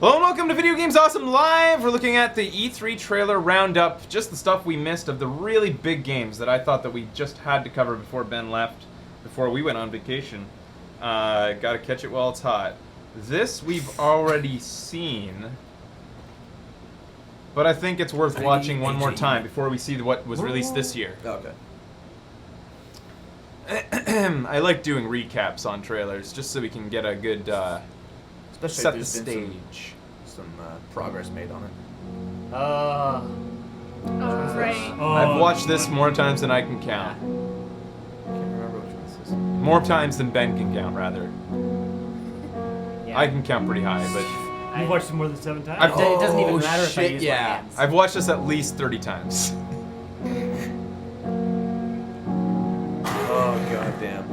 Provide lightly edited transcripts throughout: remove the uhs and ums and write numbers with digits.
Hello and welcome to Video Games Awesome Live! We're looking at the E3 trailer roundup, just the stuff we missed of the really big games that I thought that we just had to cover before Ben left, before we went on vacation. Gotta catch it while it's hot. This we've already seen, but I think it's worth watching one more time before we see what was released this year. Okay. I like doing recaps on trailers, just so we can get a good, set the stage. Some progress made on it. Oh, right. I've watched this more times than I can count. I can't remember which one this is. More times than Ben can count, rather. Yeah. I can count pretty high, but You've watched it more than 7 times? I've- It doesn't even Oh, matter if I shit, use yeah. my hands. I've watched this at least 30 times. Oh god damn.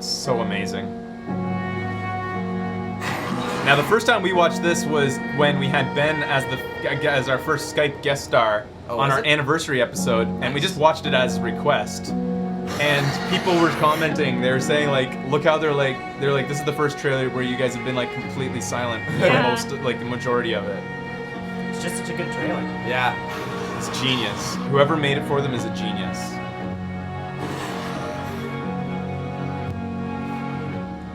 So amazing. Now, the first time we watched this was when we had Ben as our first Skype guest star on our anniversary episode, and we just watched it as request. And people were commenting, they were saying like, look how they're like, this is the first trailer where you guys have been like completely silent for the majority of it. It's just such a good trailer. Yeah. It's genius. Whoever made it for them is a genius.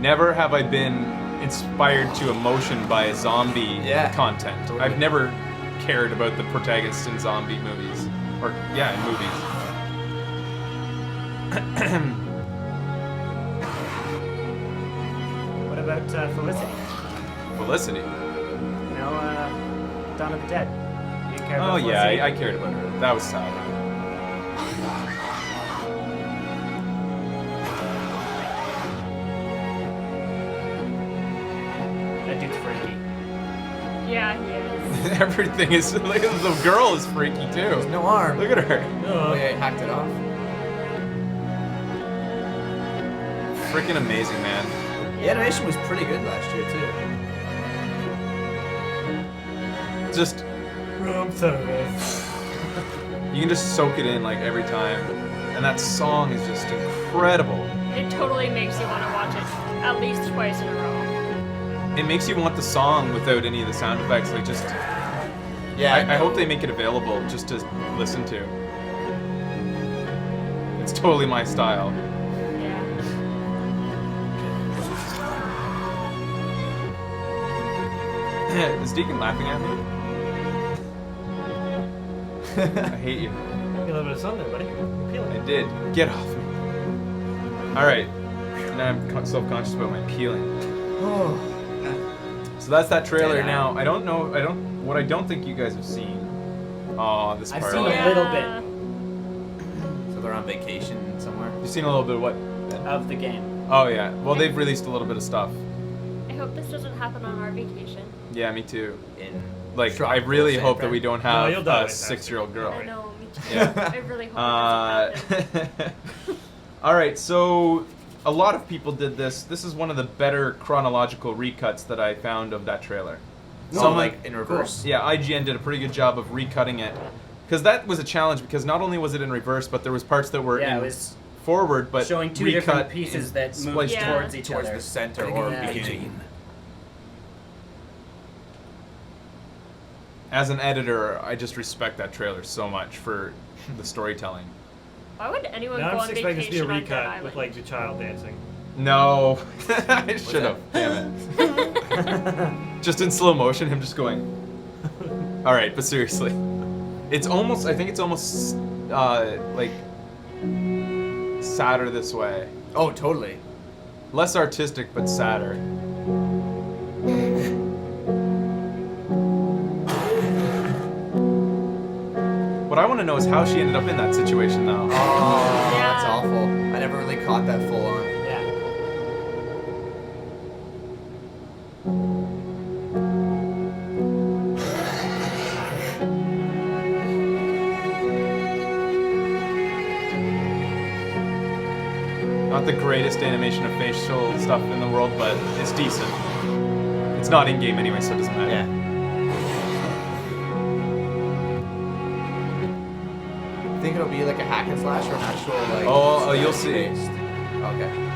Never have I been inspired to emotion by zombie content. Totally. I've never cared about the protagonists in zombie movies. Or, yeah, in movies. What about Felicity? Felicity. You know, Dawn of the Dead. You didn't care about Oh, yeah, Felicity? I cared about her. That was sad. That dude's freaky. Yeah, he is. Everything is, like, the girl is freaky too. There's no arm. Look at her. Oh yeah, I hacked it off. Freaking amazing, man. The animation was pretty good last year too. Just, Room service. you can just soak it in, like, every time. And that song is just incredible. It totally makes you want to watch it at least twice in a row. It makes you want the song without any of the sound effects. Like, just, Yeah. I hope they make it available just to listen to. It's totally my style. Yeah. Is Deacon laughing at me? I hate you. You got a little bit of sun there, buddy. You're peeling. I did. Get off me. Alright. Now I'm self-conscious about my peeling. Oh. So that's that trailer. Yeah. Now, what I don't think you guys have seen. Oh, this I've part. seen You've a little bit So they're on vacation somewhere. seen a little bit of what? of the game. Oh, yeah. Well, they've released a little bit of stuff. I hope this doesn't happen on our vacation. Yeah, me too. In Like, I Tropical really Sand, hope that right? we don't No, have you'll die a with that. 6-year-old girl. I know, me too. Yeah. I really hope it doesn't happen. Alright, so a lot of people did this. This is one of the better chronological recuts that I found of that trailer. So like in reverse. Yeah, IGN did a pretty good job of recutting it. Because that was a challenge, because not only was it in reverse, but there was parts that were Yeah, in it was forward, but showing two recut different pieces in- that move spliced Yeah. towards each Towards other. the center or Yeah. beginning. As an editor, I just respect that trailer so much for the storytelling. Why would anyone Now go I'm on just expecting this to be a vacation on Dead recut Island? with like the child dancing. No, I should have. Damn it. Just in slow motion, him just going. All right, but seriously, it's almost. I think it's almost like sadder this way. Oh, totally. Less artistic, but sadder. What I want to know is how she ended up in that situation, though. Oh, Yeah. that's awful. I never really caught that full on. Yeah. Not the greatest animation of facial stuff in the world, but it's decent. It's not in-game anyway, so it doesn't matter. Yeah. Think it'll be like a hack and slash or an actual like? Oh, you'll see. based? Okay.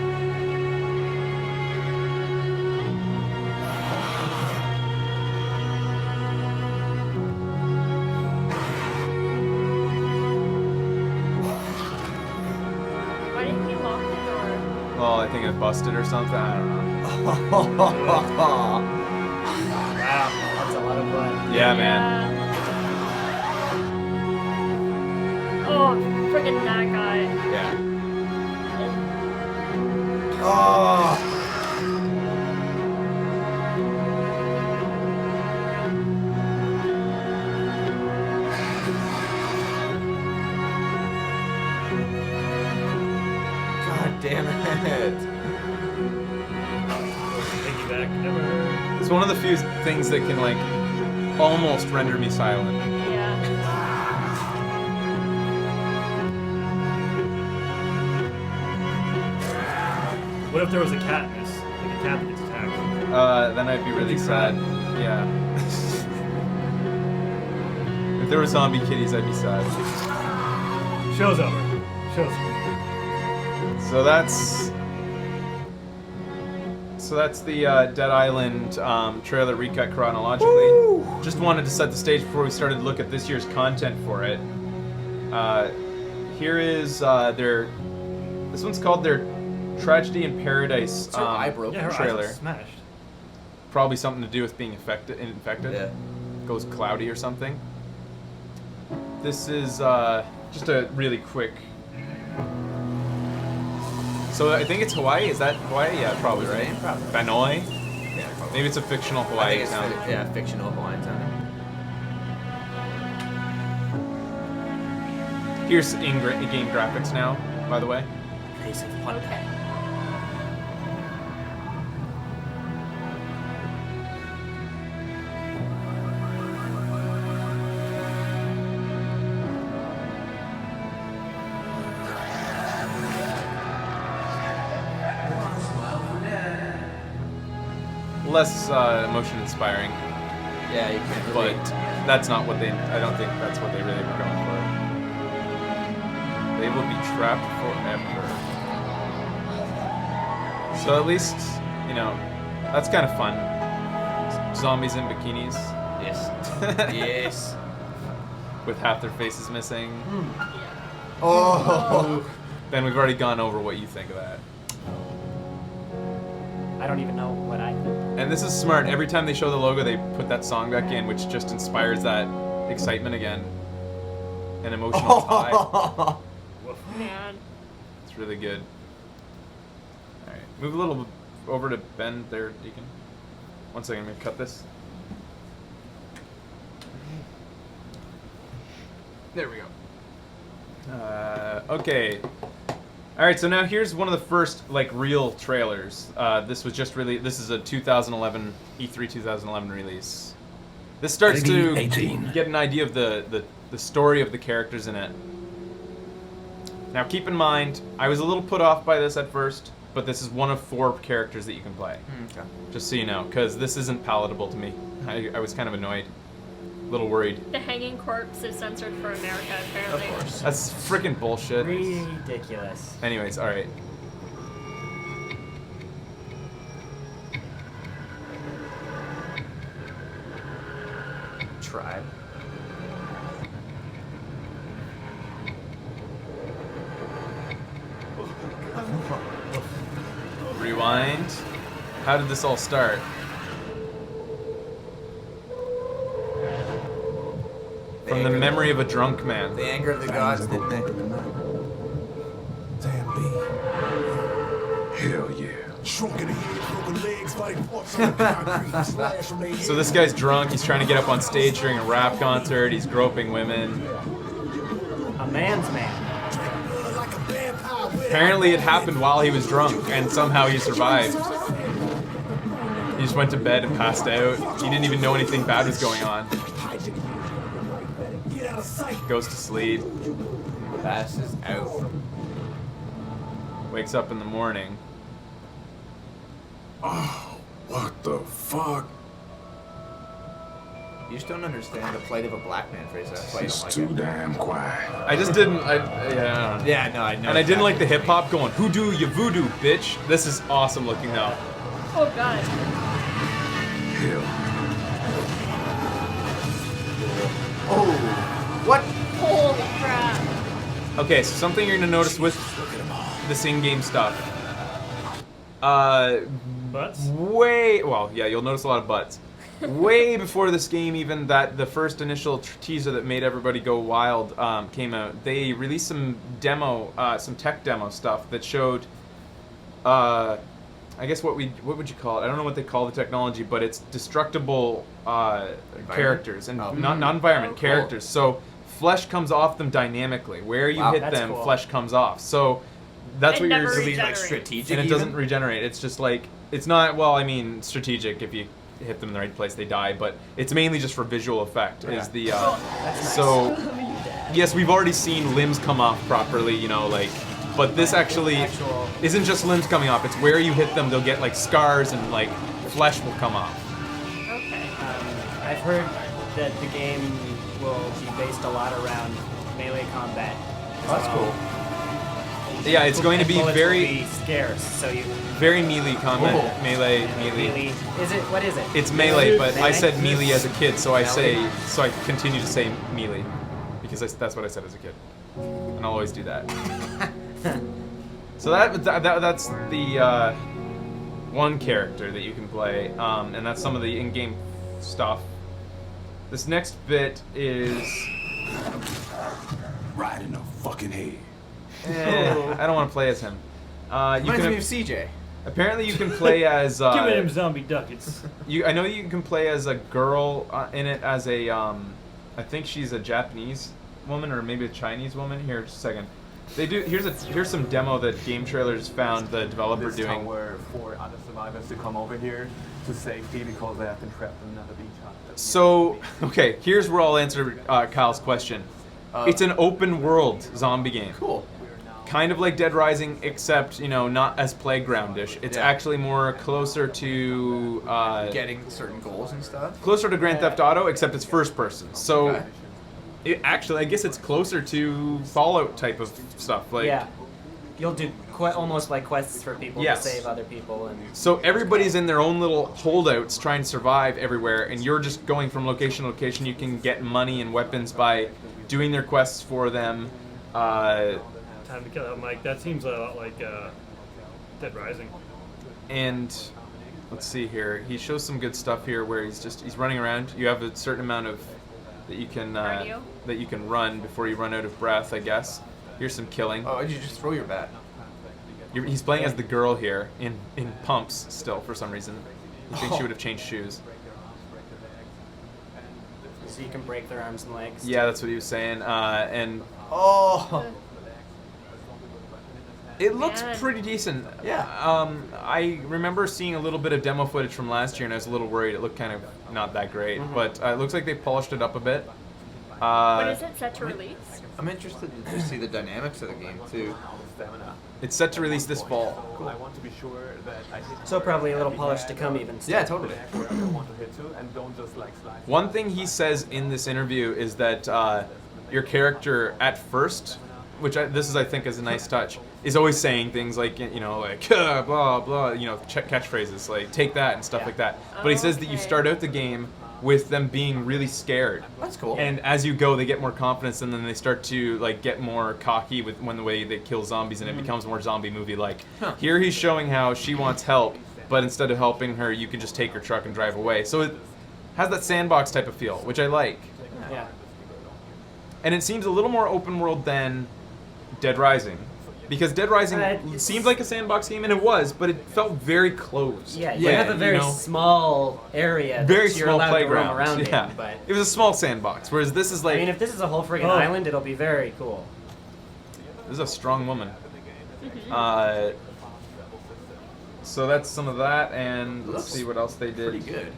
thing had busted or something. I don't know. Wow, that's a lot of blood. Yeah, man. Oh, friggin' that guy. Yeah. Oh. God damn it. Piggyback never. It's one of the few things that can like almost render me silent. Yeah. What if there was a cat in this? Like a cat that gets attacked? Then I'd be really you sad. cry? Yeah. If there were zombie kitties, I'd be sad. Show's over. Show's over. So that's the Dead Island trailer recut chronologically. Woo! Just wanted to set the stage before we started to look at this year's content for it. Here is their. This one's called their Tragedy in Paradise Her eye broke. Yeah, her trailer. eyes are smashed. Probably something to do with being infected. Yeah. Goes cloudy or something. This is just a really quick. So I think it's Hawaii. Is that Hawaii? Yeah, probably, right? Probably. Banoi? Yeah, probably. Maybe it's a fictional I Hawaii think it's town. fictional Hawaiian town. Here's in-game graphics now, by the way. Okay. Less emotion inspiring, Yeah, you can't but really. that's not what they. I don't think that's what they really were going for. They will be trapped forever. So at least, you know, that's kind of fun. Zombies in bikinis Yes. Yes. with half their faces missing. Oh. Ben, we've already gone over what you think of that. I don't even know what I think. And this is smart. Every time they show the logo, they put that song back in, which just inspires that excitement again. An emotional tie. Man. It's really good. Alright, move a little over to Ben there, Deacon. 1 second, I'm going to cut this. There we go. Okay. Alright, so now here's one of the first, like, real trailers. This was just really. This is a 2011, E3 2011 release. This starts to 18. get an idea of the story of the characters in it. Now, keep in mind, I was a little put off by this at first, but this is one of 4 characters that you can play. Okay. Just so you know, because this isn't palatable to me. I was kind of annoyed. A little worried. The hanging corpse is censored for America, apparently. Of course. That's freaking bullshit. Ridiculous. Anyways, alright. Tribe. Rewind. How did this all start? From the memory of a drunk man. The anger of the gods, didn't they? Damn B. Hell yeah. Shrunken broken legs, fighting parts on the concrete. Slash from their So this guy's drunk, he's trying to get up on stage during a rap concert, he's groping women. A man's man. like a vampire. Apparently it happened while he was drunk, and somehow he survived. He just went to bed and passed out. He didn't even know anything bad was going on. Get out of sight. Goes to sleep, Passes out. wakes up in the morning. Oh, what the fuck? You just don't understand the plight of a black man, Fraser. That's why you It's don't too like it. damn quiet. I just didn't, yeah. Yeah, no, I know. And I didn't like the hip hop going, hoodoo, you voodoo, bitch. This is awesome looking though. Oh god. Hell. Oh, what? Holy crap. Okay, so something you're gonna notice with this in-game stuff. Butts? Well, yeah, you'll notice a lot of butts. Way before this game, even the first initial teaser that made everybody go wild came out, they released some tech demo stuff that showed, I guess what would you call it? I don't know what they call the technology, but it's destructible characters and not environment characters. So flesh comes off them dynamically. Where you hit that's them, cool. flesh comes off. So that's It what never you're. regenerates. strategic. And it even? doesn't regenerate. It's just like it's not. Well, I mean, strategic. If you hit them in the right place, they die. But it's mainly just for visual effect. Is the so? Yes, we've already seen limbs come off properly. You know, like. But this actually isn't just limbs coming off. It's where you hit them, they'll get like scars and like flesh will come off. Okay. I've heard that the game will be based a lot around melee combat. That's cool. Yeah, it's going to be Bullets very will be scarce, so you very melee combat. Oh. Melee. Is it? What is it? It's melee, but I Melee? said melee as a kid, so I continue to say melee because that's what I said as a kid, and I'll always do that. So that's the one character that you can play, and that's some of the in-game stuff. This next bit is Right in the fucking head. I don't want to play as him. You Reminds me can of CJ. apparently you can play as Give him zombie ducats. I know you can play as a girl in it as a I think she's a Japanese woman or maybe a Chinese woman. Here, just a second. They do. Here's some demo that Game Trailers found the developer This doing. tower for other survivors to come over here to safety because they have been trapped in another beach hut. So, okay, here's where I'll answer Kyle's question. It's an open world zombie game. Cool. Kind of like Dead Rising, except, not as playgroundish. It's Yeah. actually more closer to Getting certain goals and stuff. closer to Grand Theft Auto, except it's first person. So Okay. I guess it's closer to Fallout type of stuff. Like, Yeah. You'll do almost like quests for people Yes. to save other people and. So everybody's in their own little holdouts trying to survive everywhere, and you're just going from location to location. You can get money and weapons by doing their quests for them. Time to kill out, Mike. That seems a lot like Dead Rising. And let's see here. He shows some good stuff here where he's running around. You have a certain amount of that you can run before you run out of breath, I guess. Here's some killing. Oh, did you just throw your bat? He's playing as the girl here in pumps still for some reason. You think she would have changed shoes? So you can break their arms and legs. Yeah, that's what he was saying. And Oh. it looks Man. pretty decent. Yeah. I remember seeing a little bit of demo footage from last year, and I was a little worried. It looked kind of not that great, but it looks like they polished it up a bit. When is it set to release? I'm interested to just see the dynamics of the game too. It's set to release this fall. I want to be sure that I hit So probably a little polish to come even. Yeah, totally. where I want to hit to and don't just like slide. One thing he says in this interview is that your character at first, which I think is a nice touch, is always saying things like blah blah, catchphrases like take that and stuff like that. But he says that you Okay. start out the game with them being really scared. That's cool. And as you go, they get more confidence, and then they start to get more cocky when the way they kill zombies, and it becomes more zombie movie-like. Here he's showing how she wants help, but instead of helping her, you can just take her truck and drive away. So it has that sandbox type of feel, which I like. Yeah. And it seems a little more open world than Dead Rising. Because Dead Rising seemed like a sandbox game, and it was, but it felt very closed. Yeah, you have a very small area very that you're small allowed playground. to roam around Yeah. in, but It was a small sandbox, whereas this is like, I mean, if this is a whole friggin' Oh. island, it'll be very cool. this is a strong woman. So that's some of that, and let's Looks see what else they did. Pretty good.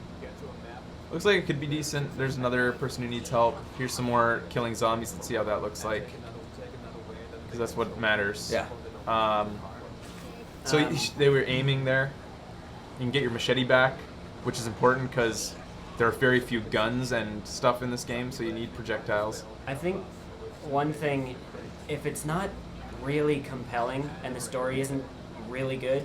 Looks like it could be decent. There's another person who needs help. Here's some more killing zombies. Let's see how that looks like. Because that's what matters. Yeah. So they were aiming there. You can get your machete back, which is important because there are very few guns and stuff in this game, so you need projectiles. I think one thing, if it's not really compelling and the story isn't really good,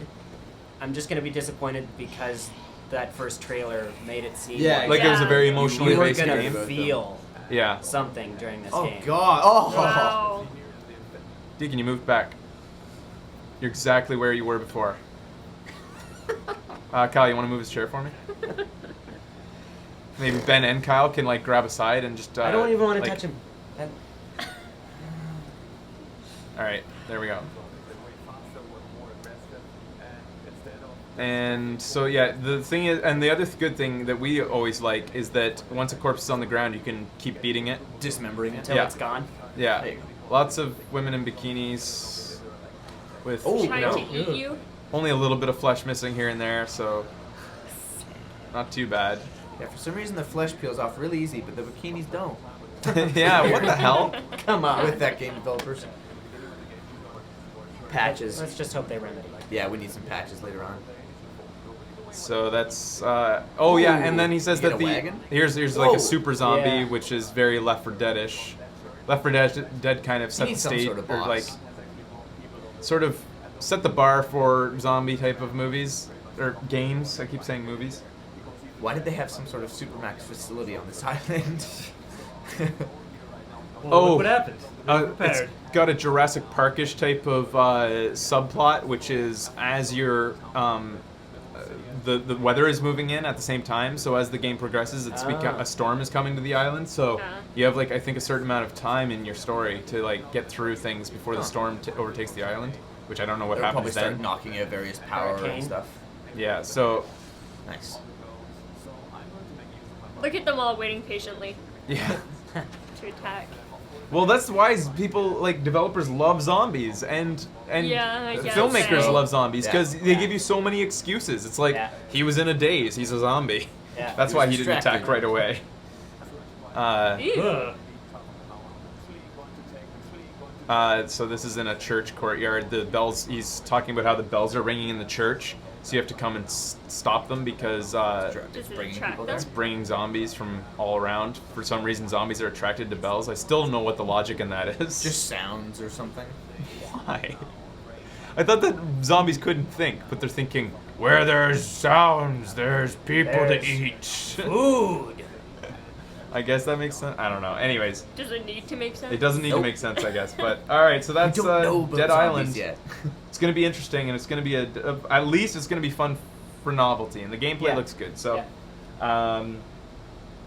I'm just gonna be disappointed because that first trailer made it seem Yeah, Like it was a very Yeah. emotionally you were based gonna game. feel Yeah. something during this Oh game. god. Oh. Wow. Deacon, you moved back. You're exactly where you were before. Kyle, you want to move his chair for me? Maybe Ben and Kyle can like grab a side and just. I don't even want to like- touch him. All right, there we go. And so yeah, the thing is, and the other good thing that we always like is that once a corpse is on the ground, you can keep beating it. Dismembering it. Until Yeah. it's gone. Yeah, There you go. lots of women in bikinis with Trying you know, to eat you. only a little bit of flesh missing here and there, so not too bad. Yeah, for some reason the flesh peels off really easy, but the bikinis don't. Yeah, what the hell? Come on. With that game developers. Patches. Let's just hope they remedy. Yeah, we need some patches later on. So that's oh yeah, and then he says You that get a the wagon? here's like Whoa. a super zombie, Yeah. which is very Left 4 Dead-ish. Left 4 Dead kind of set the need some state, sort of or boss. like sort of set the bar for zombie type of movies or games. I keep saying movies. Why did they have some sort of Supermax facility on this island? Well, Oh. look what happened. It's Prepared. got a Jurassic Parkish type of subplot, which is as you're the weather is moving in at the same time. So as the game progresses, a storm is coming to the island. So you have like I think a certain amount of time in your story to like get through things before the storm overtakes the island, which I don't know what They'll probably happens start then. knocking at various power Hurricane. and stuff. Yeah. So Nice. Look at them all waiting patiently yeah. to attack. Well, that's why people like developers love zombies and Yeah, I guess filmmakers so. love zombies Yeah. because they give you so many excuses. It's like Yeah. he was in a daze, he's a zombie. Yeah. That's He why was he didn't attack distracted. right away. Ew. So this is in a church courtyard. The bells. He's talking about how the bells are ringing in the church, so you have to come and stop them because Does It's it bringing attract people them? it's bringing zombies from all around. For some reason, zombies are attracted to bells. I still don't know what the logic in that is. Just sounds or something. why? I thought that zombies couldn't think, but they're thinking, where there's sounds, there's people There's to eat. Food. I guess that makes sense. I don't know. Anyways, Does it need to make sense? it doesn't need to Nope. make sense, I guess. But all right, so that's we don't know about Dead zombies Island. yet. It's gonna be interesting, and it's gonna be at least it's gonna be fun for novelty, and the gameplay Yeah. looks good. So, all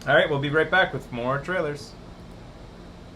right, we'll be right back with more trailers.